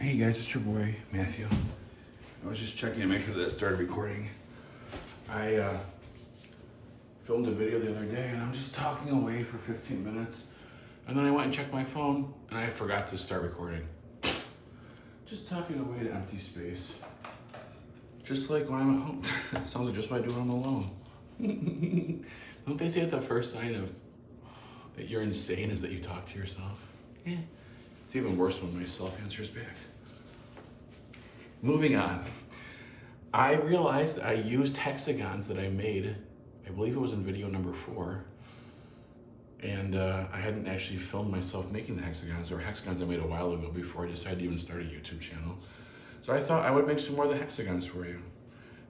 Hey guys, it's your boy, Matthew. I was just checking to make sure that it started recording. I filmed a video the other day and I'm just talking away for 15 minutes. And then I went and checked my phone and I forgot to start recording. Just talking away to empty space. Just like when I'm at home. Sounds like just what I do when I'm alone. Don't they say that the first sign of that you're insane is that you talk to yourself? Yeah. It's even worse when myself answers back. Moving on. I realized I used hexagons that I made. I believe it was in video number 4. And I hadn't actually filmed myself making the hexagons. There were hexagons I made a while ago before I decided to even start a YouTube channel. So I thought I would make some more of the hexagons for you.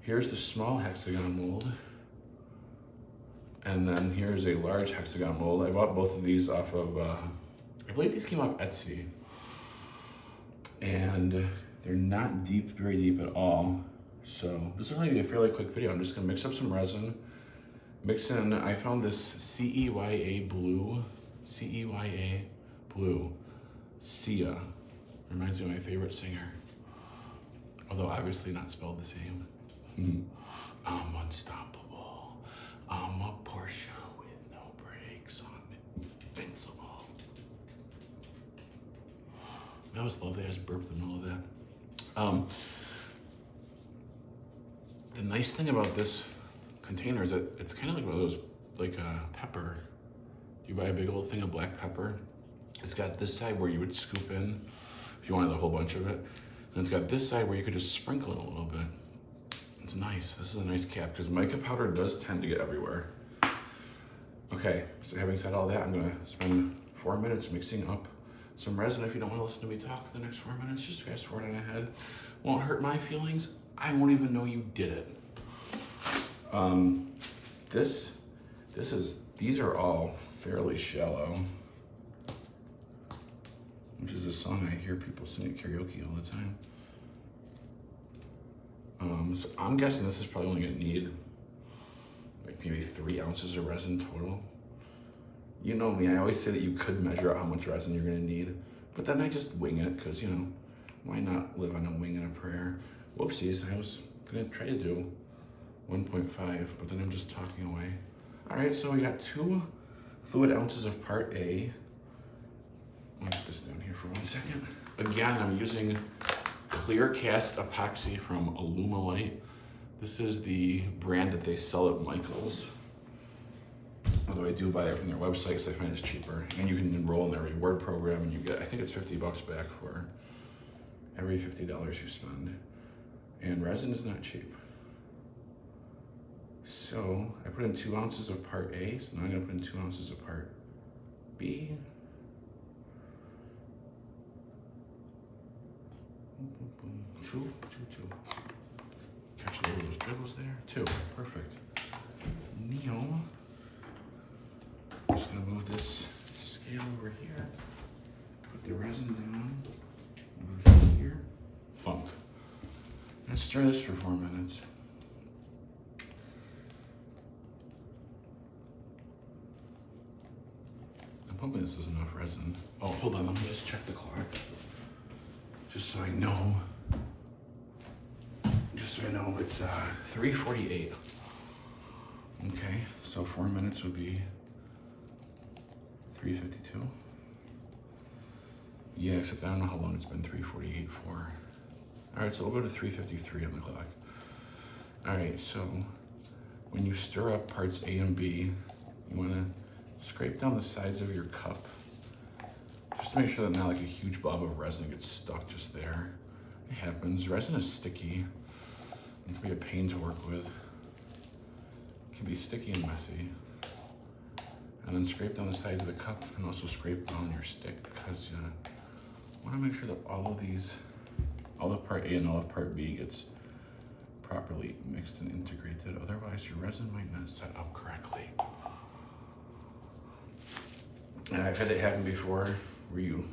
Here's the small hexagon mold. And then here's a large hexagon mold. I bought both of these off of, I believe these came off Etsy. And they're not very deep at all. So this is really a fairly quick video. I'm just gonna mix up some resin. Mix in, I found this CEYA blue, Sia. Reminds me of my favorite singer. Although obviously not spelled the same. I'm unstoppable. I'm a Porsche with no brakes. I'm invincible. I always love that. I just burped in the middle of that. The nice thing about this container is that it's kind of like one of those, like a pepper. You buy a big old thing of black pepper. It's got this side where you would scoop in if you wanted a whole bunch of it. And it's got this side where you could just sprinkle it a little bit. It's nice. This is a nice cap because mica powder does tend to get everywhere. Okay, so having said all that, I'm gonna spend 4 minutes mixing up some resin. If you don't want to listen to me talk for the next 4 minutes, just fast forward on ahead. Won't hurt my feelings. I won't even know you did it. These are all fairly shallow, which is a song I hear people sing at karaoke all the time. So I'm guessing this is probably only gonna need like maybe 3 ounces of resin total. You know me, I always say that you could measure out how much resin you're gonna need, but then I just wing it, because, you know, why not live on a wing and a prayer? Whoopsies, I was gonna try to do 1.5, but then I'm just talking away. All right, so we got 2 fluid ounces of part A. Let me put this down here for 1 second. Again, I'm using clear cast epoxy from Alumilite. This is the brand that they sell at Michael's. Although I do buy it from their website because I find it's cheaper. And you can enroll in their reward program and you get, I think it's $50 back for every $50 you spend. And resin is not cheap. So I put in 2 ounces of part A, so now I'm gonna put in 2 ounces of part B. Two. Catch over those dribbles there. 2, perfect. Now, I'm just gonna move this scale over here. Put the resin down over here. Funk. Let's stir this for 4 minutes. I'm hoping this is enough resin. Oh, hold on, let me just check the clock. Just so I know. It's 3:48. Okay, so 4 minutes would be 3:52. Yeah, except I don't know how long it's been 3:48 for. All right, so we'll go to 3:53 on the clock. All right, so when you stir up parts A and B, you wanna scrape down the sides of your cup just to make sure that not like a huge blob of resin gets stuck just there. It happens. Resin is sticky. It can be a pain to work with. It can be sticky and messy. And then scrape down the sides of the cup and also scrape down your stick because you want to make sure that all of part A and all of part B gets properly mixed and integrated. Otherwise, your resin might not set up correctly. And I've had that happen before where you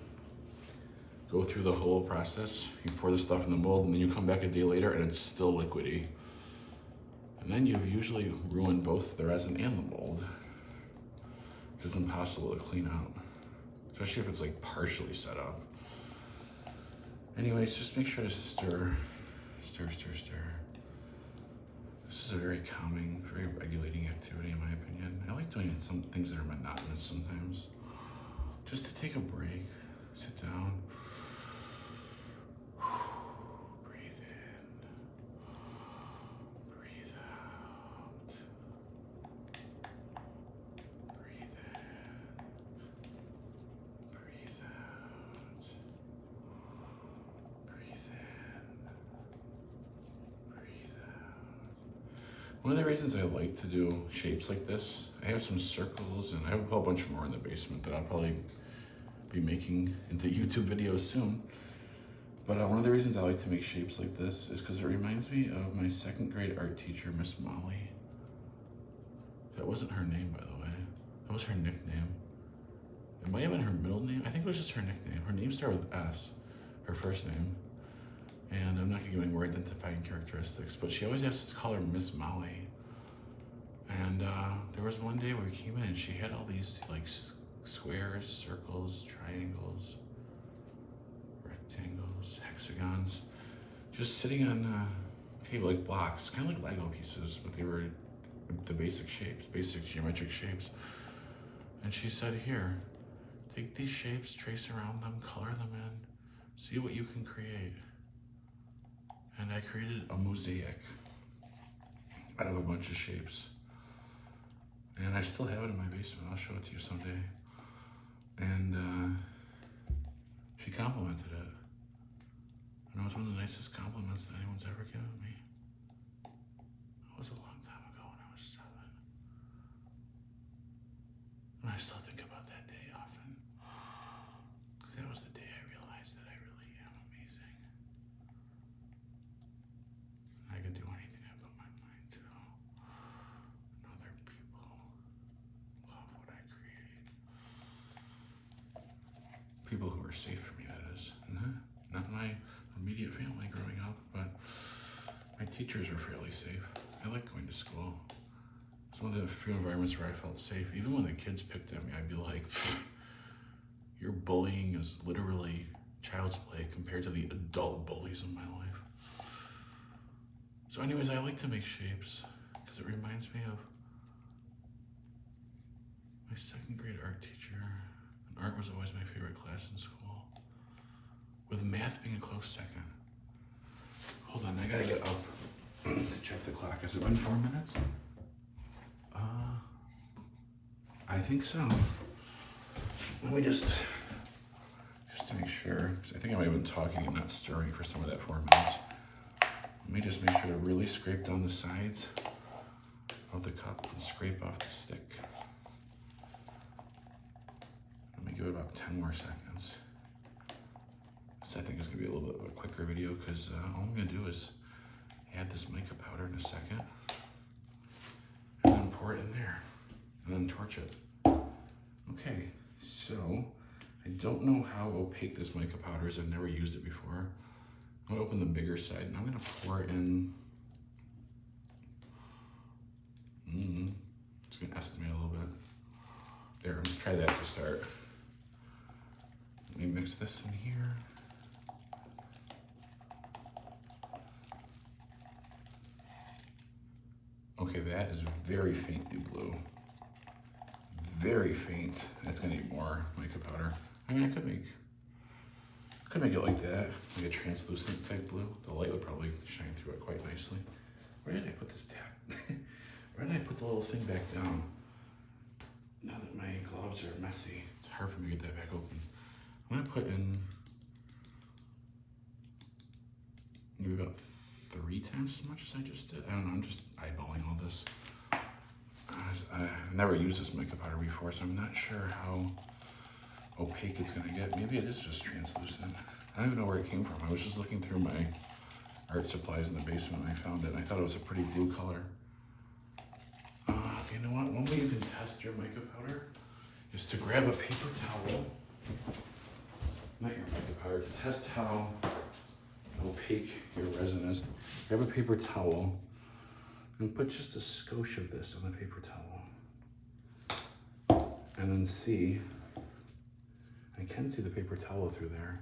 go through the whole process, you pour the stuff in the mold, and then you come back a day later and it's still liquidy. And then you've usually ruined both the resin and the mold. It's impossible to clean out, especially if it's like partially set up. Anyways, just make sure to stir. Stir, stir, stir. This is a very calming, very regulating activity in my opinion. I like doing some things that are monotonous sometimes. Just to take a break, sit down, breathe in, breathe out, breathe in, breathe out, breathe in, breathe out. One of the reasons I like to do shapes like this, I have some circles and I have a whole bunch more in the basement that I'll probably be making into YouTube videos soon. But one of the reasons I like to make shapes like this is because it reminds me of my second grade art teacher, Miss Molly. That wasn't her name, by the way. That was her nickname. It might have been her middle name. I think it was just her nickname. Her name started with S, her first name. And I'm not gonna give any more identifying characteristics, but she always asked us to call her Miss Molly. And there was one day where we came in and she had all these like squares, circles, triangles, rectangles, hexagons, just sitting on a table like blocks, kind of like Lego pieces, but they were the basic shapes, basic geometric shapes. And she said, here, take these shapes, trace around them, color them in, see what you can create. And I created a mosaic out of a bunch of shapes. And I still have it in my basement. I'll show it to you someday. And she complimented it. And it was one of the nicest compliments that anyone's ever given me. It was a long time ago when I was 7. And I still think about that day often. Because that was the day I realized that I really am amazing. I can do anything I put my mind to. And other people love what I create. People who are safe for me, that is. Not my immediate family growing up, but my teachers were fairly safe. I like going to school. It's one of the few environments where I felt safe. Even when the kids picked at me, I'd be like, your bullying is literally child's play compared to the adult bullies in my life. So anyways, I like to make shapes because it reminds me of my second grade art teacher. And art was always my favorite class in school, with math being a close second. Hold on, I gotta get up to check the clock. Has it been 4 minutes? I think so. Let me just to make sure, because I think I might have been talking and not stirring for some of that 4 minutes. Let me just make sure to really scrape down the sides of the cup and scrape off the stick. Let me give it about 10 more seconds. This I think is gonna be a little bit of a quicker video because all I'm gonna do is add this mica powder in a second and then pour it in there and then torch it. Okay, so I don't know how opaque this mica powder is. I've never used it before. I'm gonna open the bigger side and I'm gonna pour in, just gonna estimate a little bit. There, let's try that to start. Let me mix this in here. Okay, that is very faintly blue. Very faint. That's gonna need more mica powder. I mean, I could make it like that, like a translucent type blue. The light would probably shine through it quite nicely. Where did I put this tab? Where did I put the little thing back down? Now that my gloves are messy, it's hard for me to get that back open. I'm gonna put in maybe about 3 times as much as I just did. I don't know, I'm just eyeballing all this. I've never used this mica powder before, so I'm not sure how opaque it's gonna get. Maybe it is just translucent. I don't even know where it came from. I was just looking through my art supplies in the basement and I found it and I thought it was a pretty blue color. You know what, one way you can test your mica powder is to grab a paper towel, not your mica powder, to test how opaque your resin is. Grab a paper towel and put just a skosh of this on the paper towel. And then see, I can see the paper towel through there.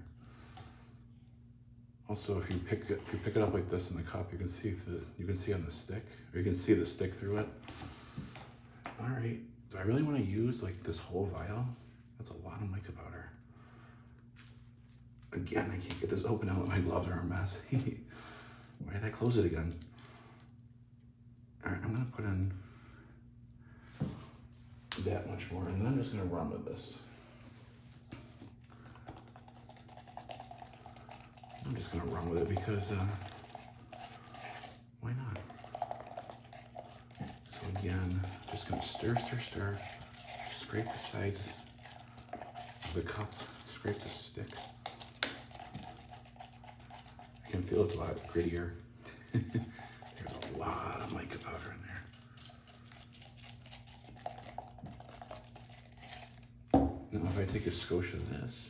Also, if you pick it up like this in the cup, you can see on the stick, or you can see the stick through it. All right, do I really want to use like this whole vial? That's a lot of mica powder. Again, I can't get this open now that my gloves are a mess. Why did I close it again? All right, I'm gonna put in that much more, and then I'm just gonna run with this. I'm just gonna run with it because why not? So again, just gonna stir, scrape the sides of the cup, scrape the stick. I can feel it's a lot grittier. There's a lot of mica powder in there. Now if I take a skosh of this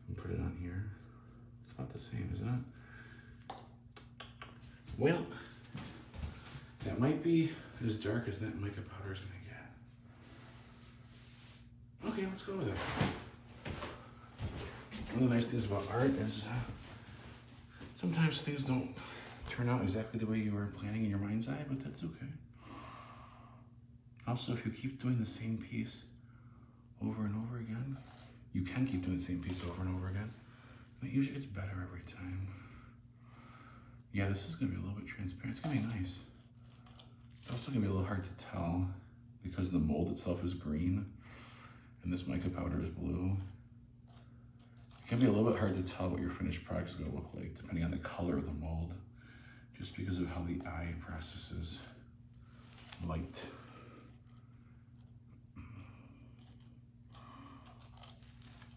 and put it on here, it's about the same, isn't it? Well, that might be as dark as that mica powder is gonna get. Okay, let's go with it. One of the nice things about art is sometimes things don't turn out exactly the way you were planning in your mind's eye, but that's okay. Also, if you keep doing the same piece over and over again, you can keep doing the same piece over and over again, but usually it's better every time. Yeah, this is gonna be a little bit transparent. It's gonna be nice. It's also gonna be a little hard to tell because the mold itself is green and this mica powder is blue. It can be a little bit hard to tell what your finished product is gonna look like depending on the color of the mold, just because of how the eye processes light.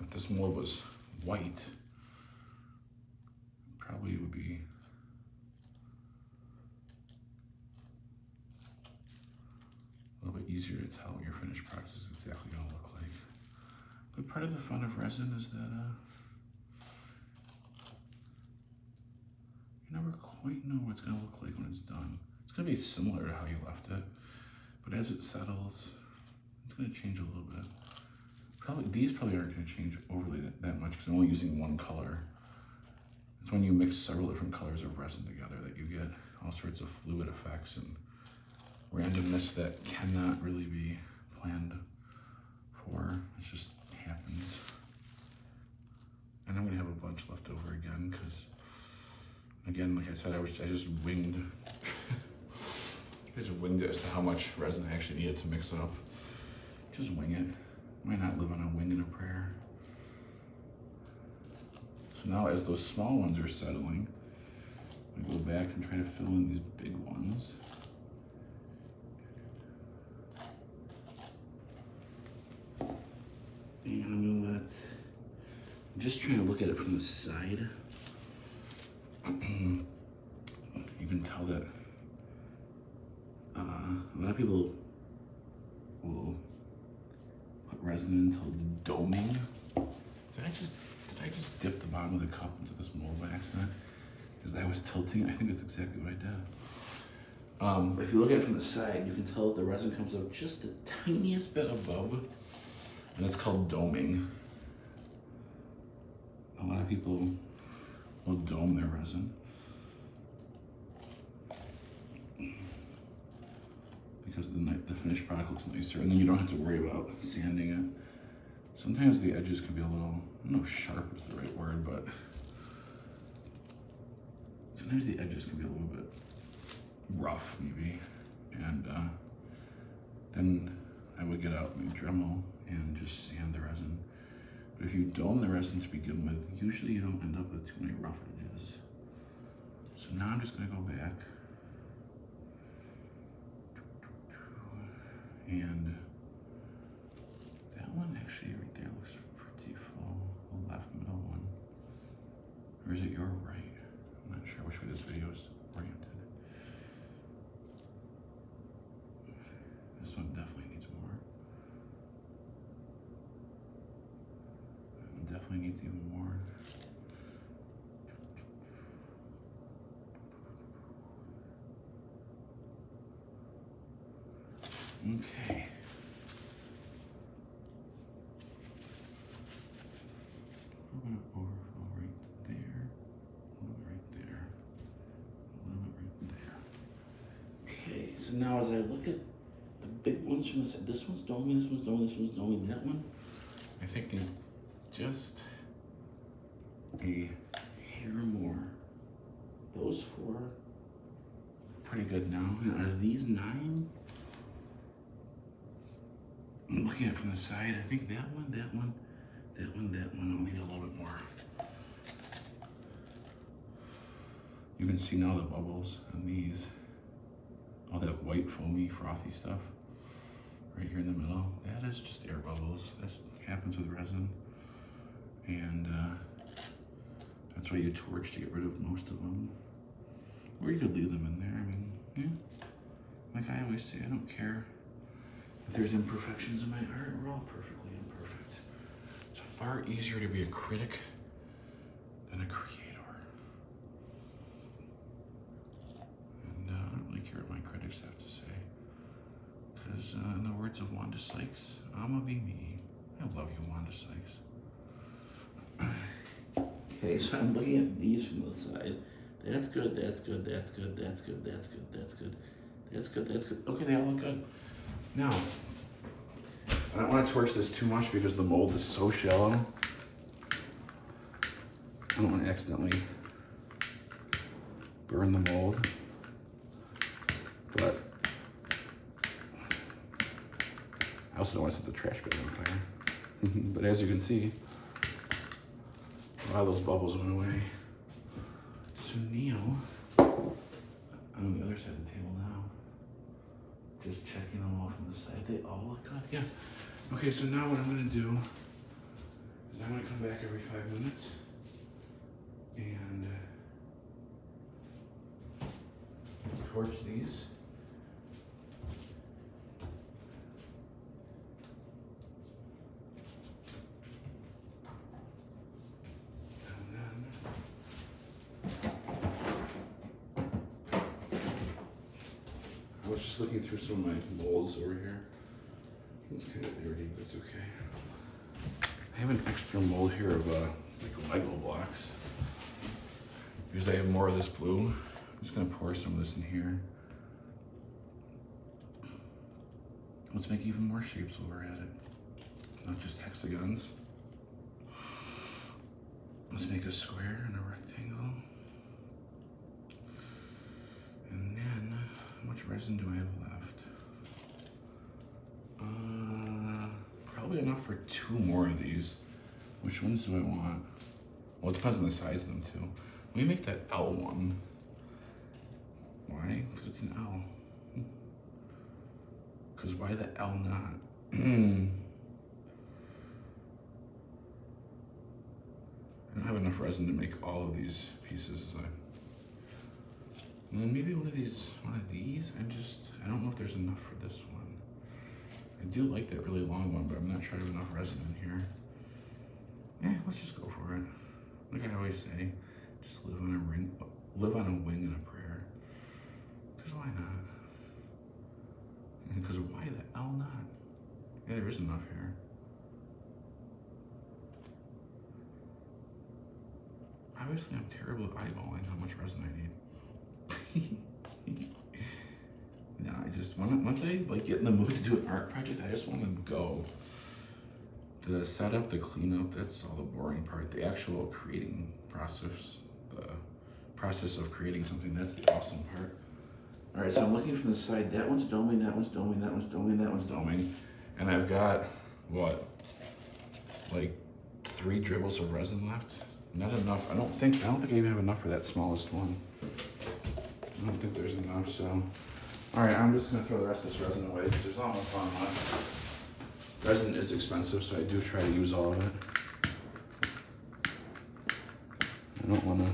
If this mold was white, it probably would be a little bit easier to tell what your finished product is exactly gonna look like. But part of the fun of resin is that you never quite know what it's gonna look like when it's done. It's gonna be similar to how you left it, but as it settles, it's gonna change a little bit. These probably aren't gonna change overly that much because I'm only using one color. It's when you mix several different colors of resin together that you get all sorts of fluid effects and randomness that cannot really be planned for. It just happens. And I'm gonna have a bunch left over again because, again, like I said, I just winged. I just winged it as to how much resin I actually needed to mix it up. Just wing it. Might not live on a wing and a prayer. So now as those small ones are settling, I go back and try to fill in these big ones. And I'm just trying to look at it from the side. You can tell that a lot of people will put resin until it's doming. Did I just dip the bottom of the cup into this mold by accident? Because I was tilting. I think that's exactly what I did. If you look at it from the side, you can tell that the resin comes up just the tiniest bit above, and it's called doming. A lot of people will dome their resin because the finished product looks nicer, and then you don't have to worry about sanding it. Sometimes the edges can be a little, I don't know if sharp is the right word, but sometimes the edges can be a little bit rough maybe, and then I would get out my Dremel and just sand the resin. But if you dome the resin to begin with, usually you don't end up with too many rough edges. So now I'm just gonna go back and that one actually right there looks pretty full, the left middle one. Or is it your right? I'm not sure which way this video is oriented. This one definitely needs more. That one definitely needs even more. Okay. We're gonna overflow right there. A now as I look at the big ones from this one's doming, this one's doming, this one's doming, that one, I think these just a hair more. Those 4 pretty good now. And out of these 9, I'm looking at it from the side. I think that one, that one, that one, that one. I'll need a little bit more. You can see now the bubbles on these. All that white, foamy, frothy stuff right here in the middle. That is just air bubbles. That happens with resin. And that's why you torch to get rid of most of them. Or you could leave them in there. I mean, yeah. Like I always say, I don't care if there's imperfections in my art. We're all perfectly imperfect. It's far easier to be a critic than a creator. And I don't really care what my critics have to say. Because in the words of Wanda Sykes, I'ma be me. I love you, Wanda Sykes. Okay, so I'm looking at these from the side. That's good, that's good, that's good, that's good, that's good, that's good, that's good, that's good. Okay, they all look good. Now, I don't want to torch this too much because the mold is so shallow. I don't want to accidentally burn the mold. But I also don't want to set the trash bin on fire. But as you can see, a lot of those bubbles went away. So Neil, I'm on the other side of the table now. Just checking them all from the side. They all look good. Yeah. Okay, so now what I'm gonna do is I'm gonna come back every 5 minutes and torch these. I was just looking through some of my molds over here. It's kind of dirty, but it's okay. I have an extra mold here of like Lego blocks. Because I have more of this blue. I'm just gonna pour some of this in here. Let's make even more shapes while we're at it. Not just hexagons. Let's make a square and a rectangle. And then, how much resin do I have left? Probably enough for 2 more of these. Which ones do I want? Well, it depends on the size of them too. Let me make that L one. Why? Because it's an L. Because why the L not? I don't have enough resin to make all of these pieces. And then maybe one of these. I don't know if there's enough for this one. I do like that really long one, but I'm not sure I have enough resin in here. Yeah, let's just go for it. Like I always say, just live on a wing and a prayer. Because why not? And because why the L not? Yeah, there is enough here. Obviously, I'm terrible at eyeballing how much resin I need. No, once I like get in the mood to do an art project, I just want to go. The setup, the cleanup, that's all the boring part. The actual creating process, the process of creating something, that's the awesome part. All right, so I'm looking from the side. That one's doming, that one's doming, that one's doming, that one's doming. And I've got, what, like 3 dribbles of resin left? Not enough. I don't think I even have enough for that smallest one. I don't think there's enough, so. All right, I'm just gonna throw the rest of this resin away because there's not much fun left. Resin is expensive, so I do try to use all of it. I don't wanna.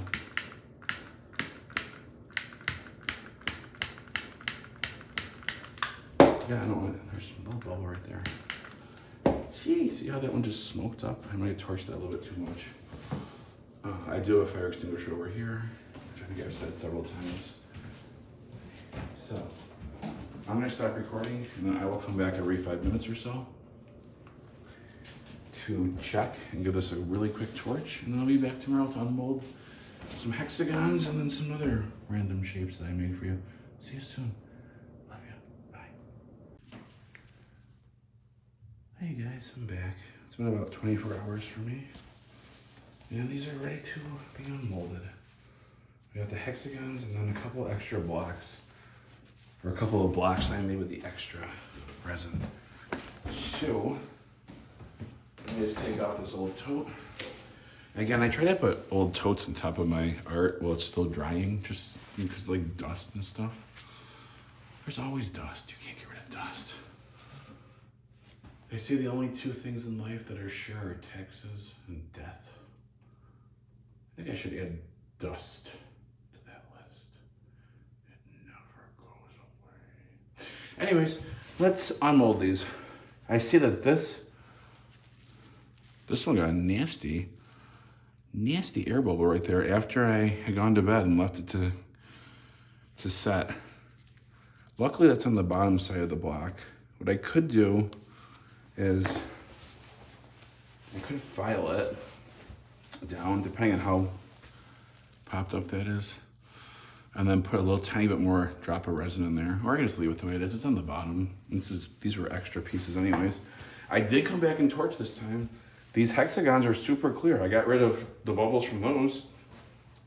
Yeah, I don't want, there's a little bubble right there. See how that one just smoked up? I might have torched that a little bit too much. I do have a fire extinguisher over here, which I think I've said several times. So, I'm gonna stop recording and then I will come back every 5 minutes or so to check and give this a really quick torch. And then I'll be back tomorrow to unmold some hexagons and then some other random shapes that I made for you. See you soon. Love you. Hey guys, I'm back. It's been about 24 hours for me. And these are ready to be unmolded. We got the hexagons and then a couple extra blocks. Or a couple of blocks that I made with the extra resin. So, let me just take off this old tote. Again, I try to put old totes on top of my art while it's still drying, just because like dust and stuff. There's always dust. You can't get rid of dust. They say the only two things in life that are sure are taxes and death. I think I should add dust to that list. It never goes away. Anyways, let's unmold these. I see that this one got a nasty air bubble right there after I had gone to bed and left it to set. Luckily, that's on the bottom side of the block. What I could do is I could file it down, depending on how popped up that is, and then put a little tiny bit more drop of resin in there, or I can just leave it the way it is. It's on the bottom. These were extra pieces anyways. I did come back and torch this time. These hexagons are super clear. I got rid of the bubbles from those.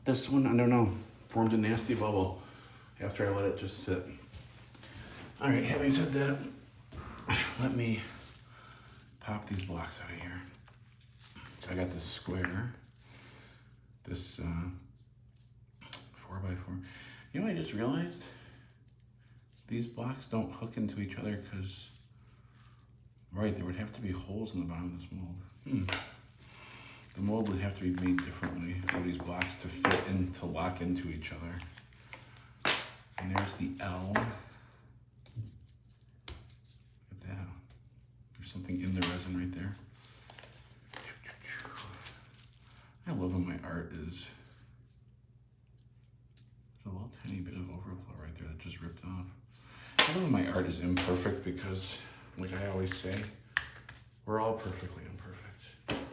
This one, I don't know, formed a nasty bubble after I let it just sit. All right, having said that, let me pop these blocks out of here. So I got this square, this 4x4. You know what I just realized? These blocks don't hook into each other because, right, there would have to be holes in the bottom of this mold. The mold would have to be made differently for these blocks to fit in, to lock into each other. And there's the L. There's something in the resin right there. I love when my art is, there's a little tiny bit of overflow right there that just ripped off. I love when my art is imperfect because, like I always say, we're all perfectly imperfect.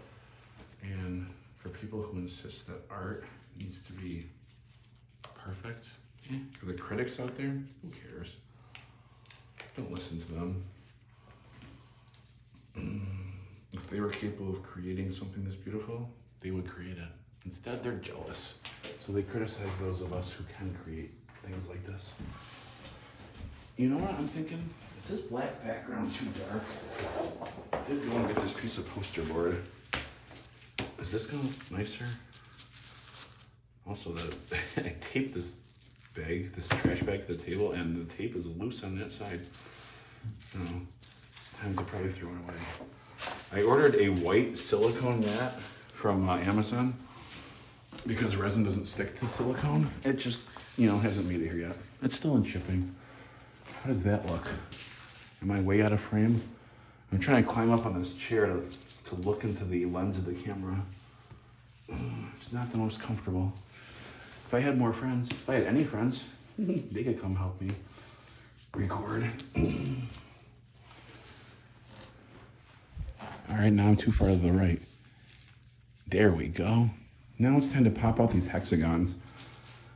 And for people who insist that art needs to be perfect, for the critics out there, who cares? Don't listen to them. If they were capable of creating something this beautiful, they would create it. Instead, they're jealous. So they criticize those of us who can create things like this. You know what I'm thinking? Is this black background too dark? I did go and get this piece of poster board. Is this gonna look nicer? Also, I taped this bag, this trash bag to the table, and the tape is loose on that side. So it's time to probably throw it away. I ordered a white silicone mat from Amazon because resin doesn't stick to silicone. It just, hasn't made it here yet. It's still in shipping. How does that look? Am I way out of frame? I'm trying to climb up on this chair to look into the lens of the camera. It's not the most comfortable. If I had more friends, if I had any friends, they could come help me record. All right, now I'm too far to the right. There we go. Now it's time to pop out these hexagons.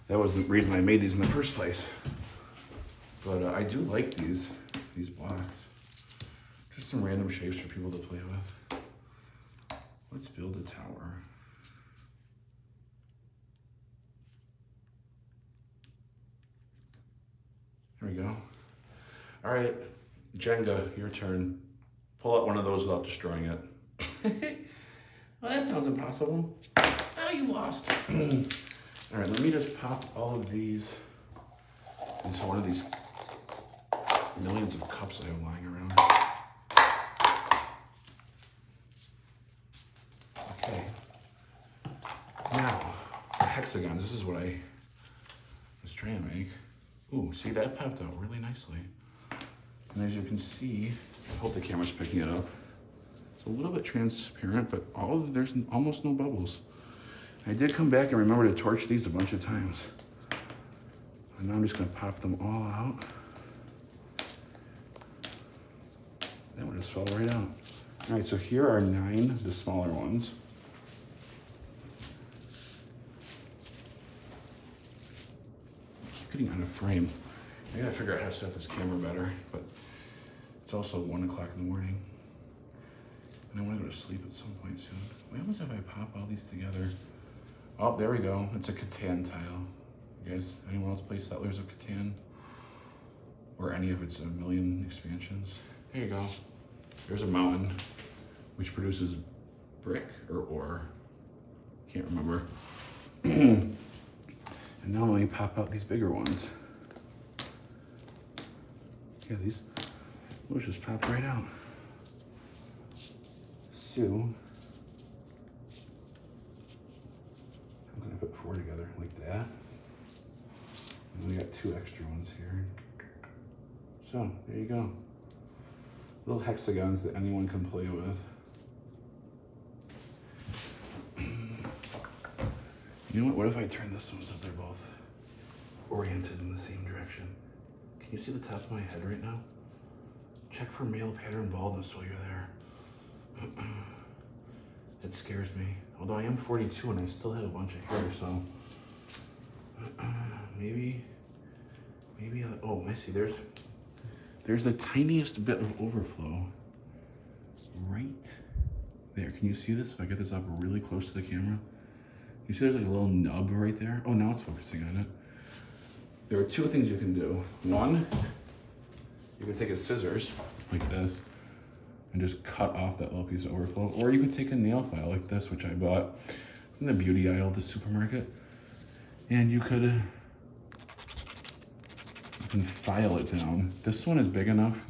That was the reason I made these in the first place. But I do like these blocks. Just some random shapes for people to play with. Let's build a tower. There we go. All right, Jenga, your turn. Pull out one of those without destroying it. Well, that sounds impossible. Oh, you lost. All right, let me just pop all of these into one of these millions of cups I have lying around. Okay. Now, the hexagons, this is what I was trying to make. Ooh, see, that popped out really nicely. And as you can see, I hope the camera's picking it up. It's a little bit transparent, but there's almost no bubbles. I did come back and remember to torch these a bunch of times. And now I'm just gonna pop them all out. That one just fell right out. All right, so here are 9, the smaller ones. Keep getting out of frame. I gotta figure out how to set this camera better, but it's also 1 o'clock in the morning. And I want to go to sleep at some point soon. What happens if I pop all these together? Oh, there we go. It's a Catan tile. You guys, anyone else play Settlers of Catan? Or any of its a million expansions? There you go. There's a mountain, which produces brick or ore. Can't remember. And now let me pop out these bigger ones. Yeah, those just popped right out. So, I'm gonna put 4 together like that. And we got 2 extra ones here. So, there you go. Little hexagons that anyone can play with. You know what if I turn this one so they're both oriented in the same direction? Can you see the top of my head right now? Check for male pattern baldness while you're there. It scares me. Although I am 42 and I still have a bunch of hair, so maybe oh, I see. There's the tiniest bit of overflow right there. Can you see this? If I get this up really close to the camera, you see there's like a little nub right there. Oh, now it's focusing on it. There are 2 things you can do. One, you can take a scissors like this and just cut off that little piece of overflow. Or you could take a nail file like this, which I bought in the beauty aisle of the supermarket. And you can file it down. This one is big enough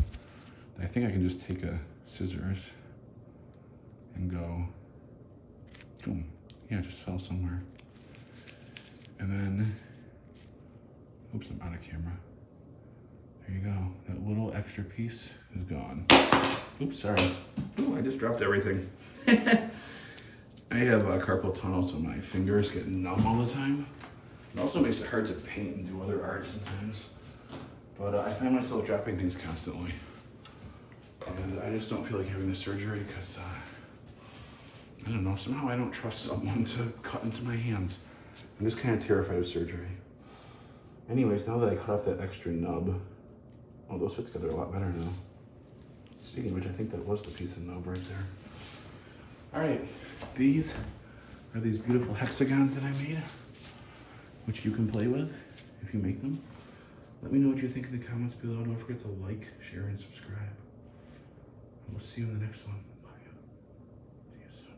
that I think I can just take a scissors and go, boom. Yeah, it just fell somewhere. And then, oops, I'm out of camera. There you go. That little extra piece is gone. Oops, sorry. Ooh, I just dropped everything. I have carpal tunnel, so my fingers get numb all the time. It also makes it hard to paint and do other art sometimes. But I find myself dropping things constantly. And I just don't feel like having the surgery because, I don't know, somehow I don't trust someone to cut into my hands. I'm just kind of terrified of surgery. Anyways, now that I cut off that extra nub, oh, those fit together a lot better now. Speaking of which, I think that was the piece of nub right there. All right, these are these beautiful hexagons that I made, which you can play with if you make them. Let me know what you think in the comments below. Don't forget to like, share, and subscribe. We'll see you in the next one.